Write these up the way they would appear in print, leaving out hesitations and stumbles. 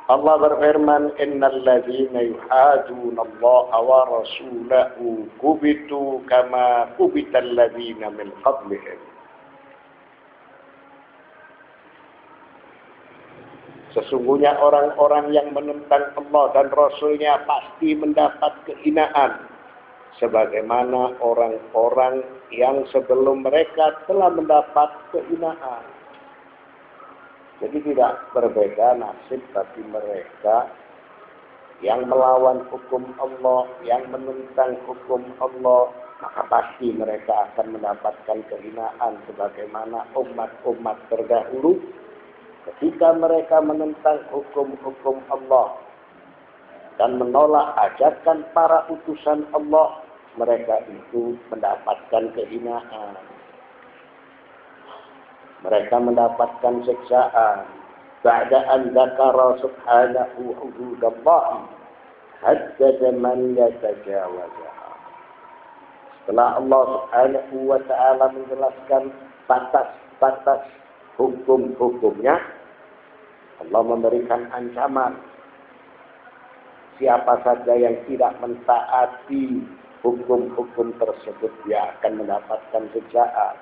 Allah berfirman, innal ladzina yuhaduna Allah wa rasulahu kubitu kama kubital ladzina min qablihim. Sesungguhnya orang-orang yang menentang Allah dan Rasulnya pasti mendapat kehinaan, sebagaimana orang-orang yang sebelum mereka telah mendapat kehinaan. Jadi tidak berbeda nasib bagi mereka yang melawan hukum Allah, yang menentang hukum Allah, maka pasti mereka akan mendapatkan kehinaan sebagaimana umat-umat terdahulu. Ketika mereka menentang hukum-hukum Allah dan menolak ajakan para utusan Allah, mereka itu mendapatkan kehinaan. Mereka mendapatkan siksaan. Ba'da an dzakara subhanahu hududallahi haddada man yatajawazaha. Setelah Allah subhanahu wa ta'ala menjelaskan batas-batas hukum-hukumnya, Allah memberikan ancaman. Siapa saja yang tidak mentaati hukum-hukum tersebut, dia akan mendapatkan siksaan.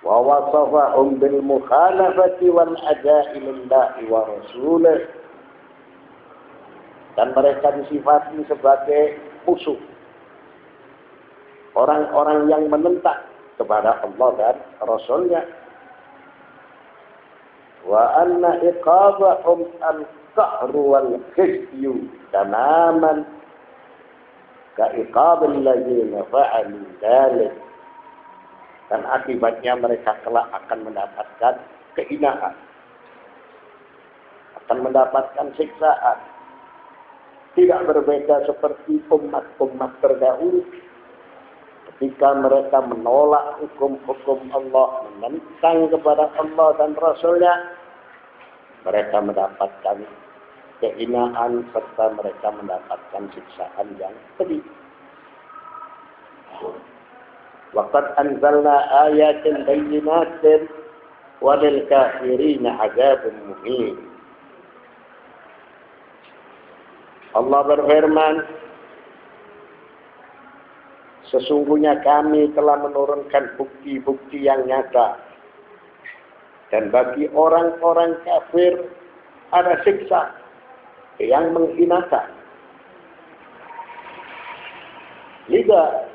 Wa wasafahum bil mukhalafati wal ada'i lillahi wa rasulih. Dan mereka disifati sebagai musuh. Orang-orang yang menentang kepada Allah dan Rasulnya. Wa anna iqabahum al-qahru wal khizyu tamaman ka iqabil ladzina fa'alu dzalik. Dan akibatnya mereka kelak akan mendapatkan kehinaan, akan mendapatkan siksaan. Tidak berbeda seperti umat-umat terdahulu. Ketika mereka menolak hukum-hukum Allah, menentang kepada Allah dan Rasulnya, mereka mendapatkan kehinaan serta mereka mendapatkan siksaan yang pedih. Waqad anzalna ayatin bayyinatin walil kafirin adzabun muhin. Allah berfirman, sesungguhnya kami telah menurunkan bukti-bukti yang nyata. Dan bagi orang-orang kafir ada siksa yang menghinakan. Lidah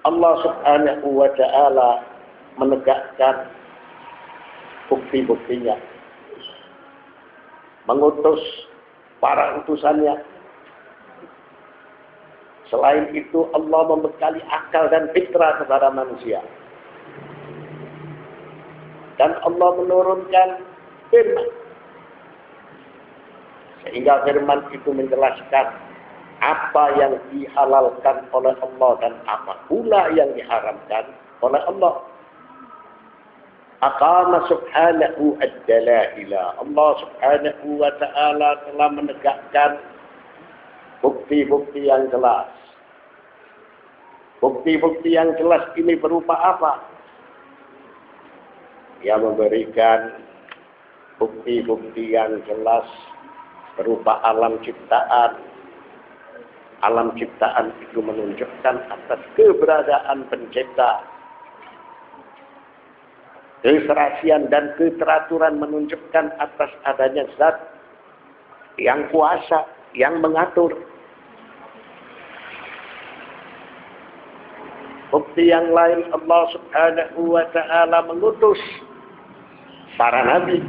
Allah subhanahu wa ta'ala menegakkan bukti-buktinya. Mengutus para utusannya. Selain itu Allah membekali akal dan fitrah kepada manusia. Dan Allah menurunkan firman. Sehingga firman itu menjelaskan apa yang dihalalkan oleh Allah dan apa pula yang diharamkan oleh Allah. Aqama subhanahu ad-dalaila. Allah subhanahu wa ta'ala telah menegakkan bukti-bukti yang jelas. Bukti-bukti yang jelas ini berupa apa? Dia memberikan bukti-bukti yang jelas berupa alam ciptaan. Alam ciptaan itu menunjukkan atas keberadaan pencipta. Keserasian dan keteraturan menunjukkan atas adanya zat yang kuasa, yang mengatur. Bukti yang lain, Allah subhanahu wa ta'ala mengutus para nabi.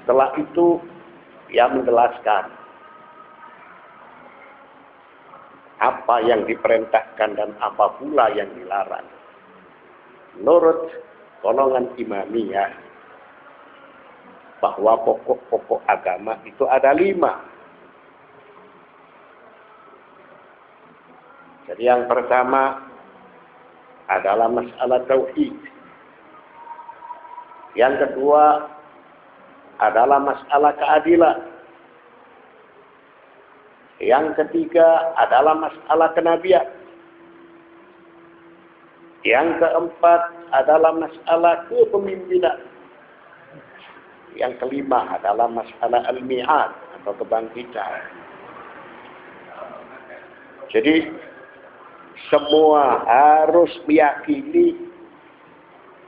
Setelah itu, ia menjelaskan apa yang diperintahkan dan apa pula yang dilarang. Menurut golongan Imamiyah, bahwa pokok-pokok agama itu ada 5. Jadi yang pertama adalah masalah tauhid. Yang kedua adalah masalah keadilan. Yang ketiga adalah masalah kenabian. Yang keempat adalah masalah kepemimpinan. Yang kelima adalah masalah al-mi'ad atau kebangkitan. Jadi semua harus meyakini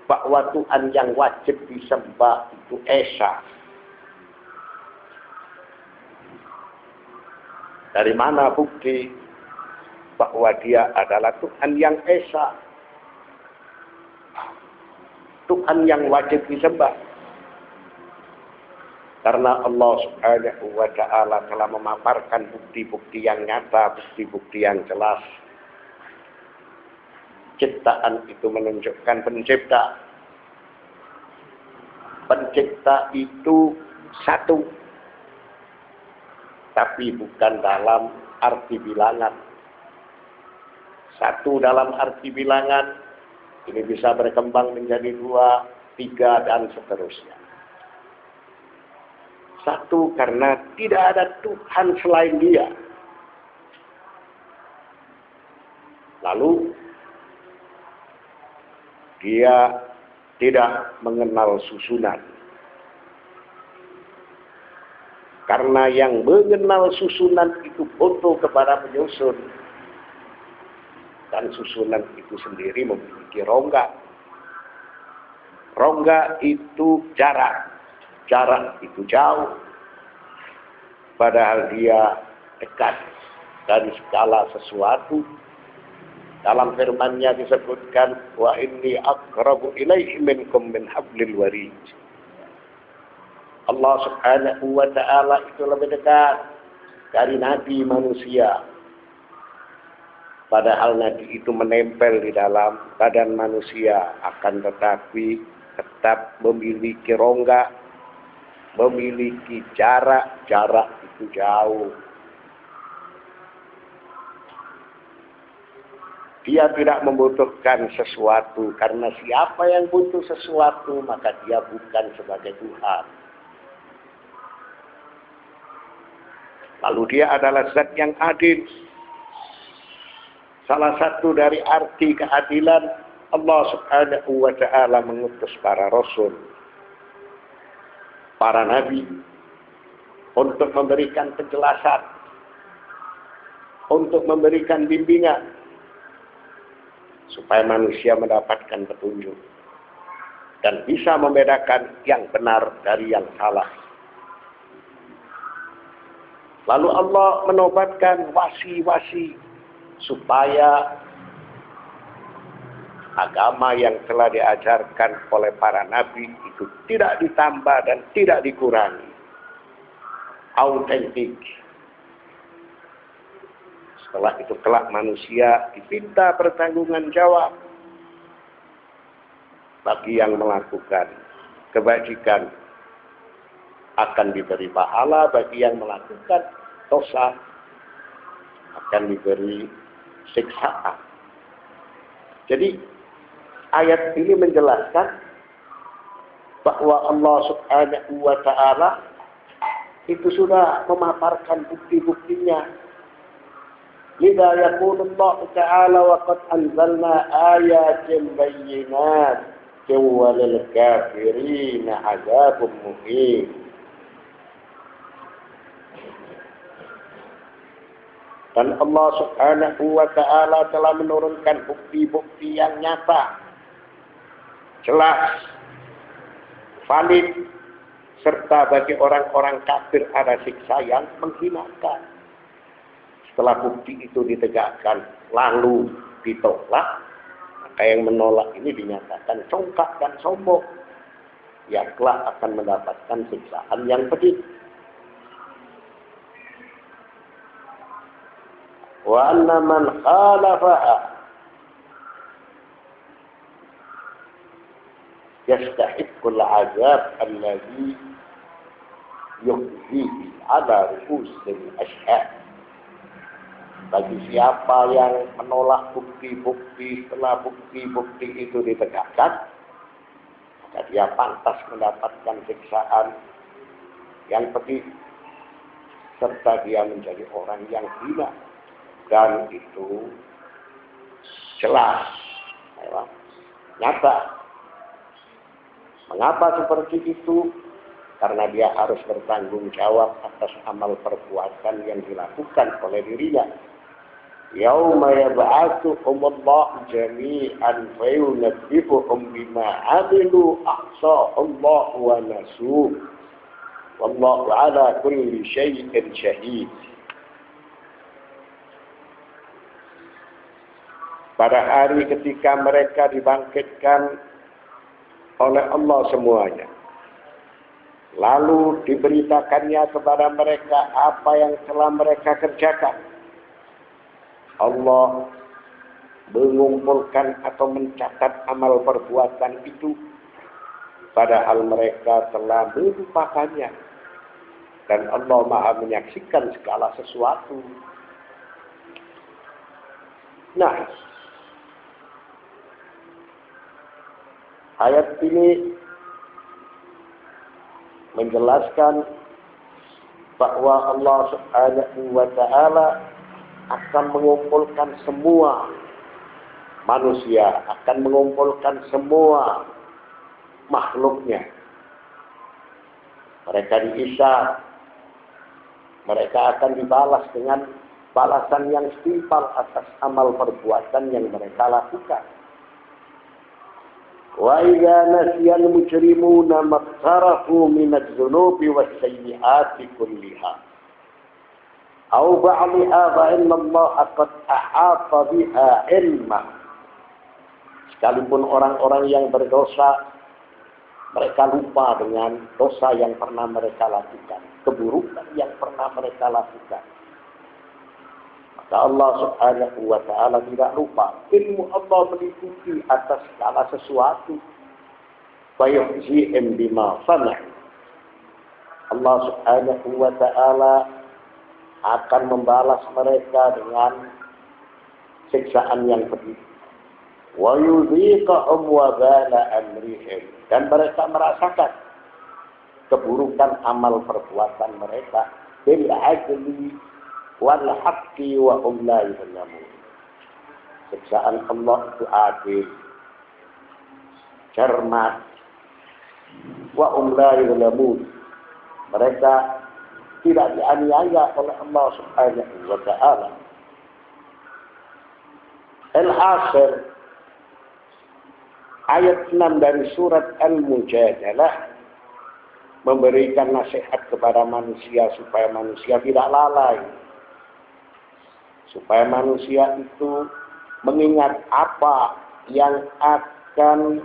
bahwa Tuhan yang wajib disembah itu Esa. Dari mana bukti bahwa dia adalah Tuhan yang Esa? Tuhan yang wajib disembah. Karena Allah Subhanahu wa Ta'ala telah memaparkan bukti-bukti yang nyata, bukti-bukti yang jelas. Ciptaan itu menunjukkan pencipta. Pencipta itu satu, tapi bukan dalam arti bilangan. Satu dalam arti bilangan, ini bisa berkembang menjadi 2, 3, dan seterusnya. Satu, karena tidak ada Tuhan selain Dia. Lalu, Dia tidak mengenal susunan. Karena yang mengenal susunan itu butuh kepada penyusun. Dan susunan itu sendiri memiliki rongga. Rongga itu jarak. Jarak itu jauh. Padahal dia dekat dari segala sesuatu. Dalam firman-Nya disebutkan, wa inni aqrabu ilaihi minkum min hablil warid. Allah Subhanahu wa Ta'ala itu lebih dekat dari nabi manusia. Padahal nabi itu menempel di dalam badan manusia, akan tetapi tetap memiliki rongga, memiliki jarak itu jauh. Dia tidak membutuhkan sesuatu, karena siapa yang butuh sesuatu, maka dia bukan sebagai Tuhan. Lalu dia adalah zat yang adil. Salah satu dari arti keadilan, Allah Subhanahu wa Ta'ala mengutus para rasul, para nabi, untuk memberikan penjelasan, untuk memberikan bimbingan, supaya manusia mendapatkan petunjuk dan bisa membedakan yang benar dari yang salah. Lalu Allah menobatkan wasi-wasi supaya agama yang telah diajarkan oleh para nabi itu tidak ditambah dan tidak dikurangi. Autentik. Setelah itu kelak manusia diminta pertanggungan jawab bagi yang melakukan kebajikan, akan diberi pahala, bagi yang melakukan dosa akan diberi siksaan. Jadi ayat ini menjelaskan bahwa Allah Subhanahu wa Ta'ala itu sudah memaparkan bukti-buktinya. Lidha yaqulullah ta'ala wa qad anzalna ayatin bayyinat walil kafirin azabun muhin. Dan Allah Subhanahu wa Ta'ala telah menurunkan bukti-bukti yang nyata, jelas, valid, serta bagi orang-orang kafir ada siksa yang menghinakan. Setelah bukti itu ditegakkan, lalu ditolak, maka yang menolak ini dinyatakan congkak dan sombong. Ya kelak akan mendapatkan siksaan yang pedih. Wa anna man khalafaha yastahiqqul azab alladhi yukhzihi ala ru'usil ashhad. Bagi siapa yang menolak bukti-bukti, setelah bukti-bukti itu ditegakkan, maka dia pantas mendapatkan siksaan yang pedih, serta dia menjadi orang yang hina. Dan itu jelas, nyata. Mengapa seperti itu? karena dia harus bertanggung jawab atas amal perbuatan yang dilakukan oleh dirinya. Yauma yab'atsuhumullahu jami'an fayunabbi'uhum bima 'amilu ahsa'allahu wa nasuh. Wallahu 'ala kulli syai'in syahid. Pada hari ketika mereka dibangkitkan oleh Allah semuanya, lalu diberitakannya kepada mereka apa yang telah mereka kerjakan. Allah mengumpulkan atau mencatat amal perbuatan itu, padahal mereka telah melupakannya. Dan Allah Maha menyaksikan segala sesuatu. Nah, ayat ini menjelaskan bahwa Allah Subhanahu wa Ta'ala akan mengumpulkan semua manusia, akan mengumpulkan semua makhluknya. Mereka dihisab, mereka akan dibalas dengan balasan yang setimpal atas amal perbuatan yang mereka lakukan. Wa idza nasiyal mujrimuna maktarafu minadz-dzunubi was-sayyi'ati kulliha aw ba'dha fa inna Allah qad ahata biha ilma. Sekalipun orang-orang yang berdosa, mereka lupa dengan dosa yang pernah mereka lakukan, keburukan yang pernah mereka lakukan. Maka Allah Subhanahu wa Ta'ala tidak lupa. Ilmu Allah meliputi atas segala sesuatu. Wa yuhzi'im bima sana'u. Allah Subhanahu wa Ta'ala akan membalas mereka dengan siksaan yang pedih. Wa yudhiqahum wabala amrihim. Dan mereka merasakan keburukan amal perbuatan mereka bil adli wal haqqi wa hum la yuzlamun. Siksaan Allah itu adil, cermat, wa hum la yuzlamun. Mereka tidak dianiaya oleh Allah Subhanahu wa Ta'ala. Al-Asr, ayat 6 dari surat Al-Mujadalah memberikan nasihat kepada manusia supaya manusia tidak lalai. Supaya manusia itu mengingat apa yang akan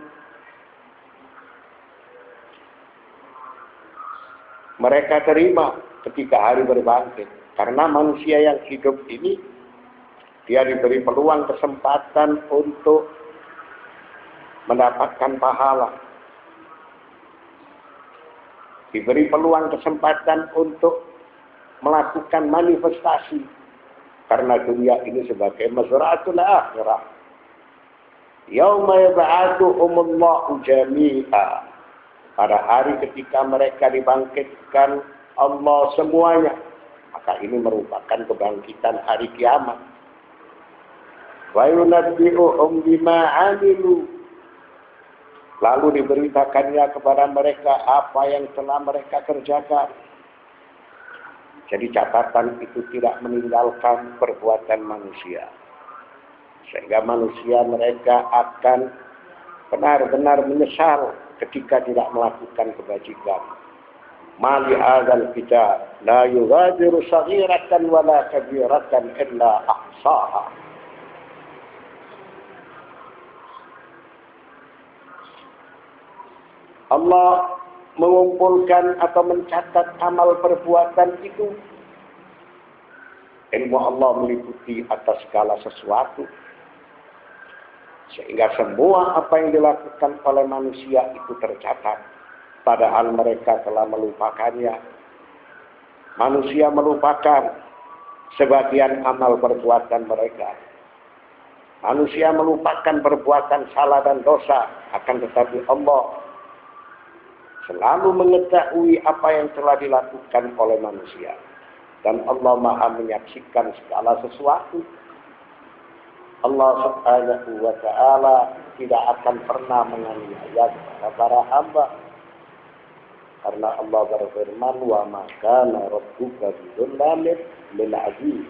mereka terima ketika hari berbangkit. Karena manusia yang hidup ini, dia diberi peluang kesempatan untuk mendapatkan pahala. Diberi peluang kesempatan untuk melakukan manifestasi. Karena dunia ini sebagai mazra'atul akhirah. Yauma yab'atsuhumullahu jami'a. Pada hari ketika mereka dibangkitkan Allah semuanya, maka ini merupakan kebangkitan hari kiamat. Wa yunabbi'uhum bima 'amilu. Lalu diberitakannya kepada mereka apa yang telah mereka kerjakan. Jadi catatan itu tidak meninggalkan perbuatan manusia. Sehingga manusia mereka akan benar-benar menyesal ketika tidak melakukan kebajikan. Ma li hadzal kitab la yughadiru saghiratan wa la kabiratan illa ahsaha. Allah mengumpulkan atau mencatat amal perbuatan itu. Ilmu Allah meliputi atas segala sesuatu. Sehingga semua apa yang dilakukan oleh manusia itu tercatat. Padahal mereka telah melupakannya. Manusia melupakan sebagian amal perbuatan mereka. Manusia melupakan perbuatan salah dan dosa. Akan tetapi Allah selalu mengetahui apa yang telah dilakukan oleh manusia. Dan Allah Maha menyaksikan segala sesuatu. Allah Subhanahu wa Ta'ala tidak akan pernah menganiaya kepada para hamba. Karena Allah berfirman, wa ma kana rabbuka bidzullamil lil 'abid.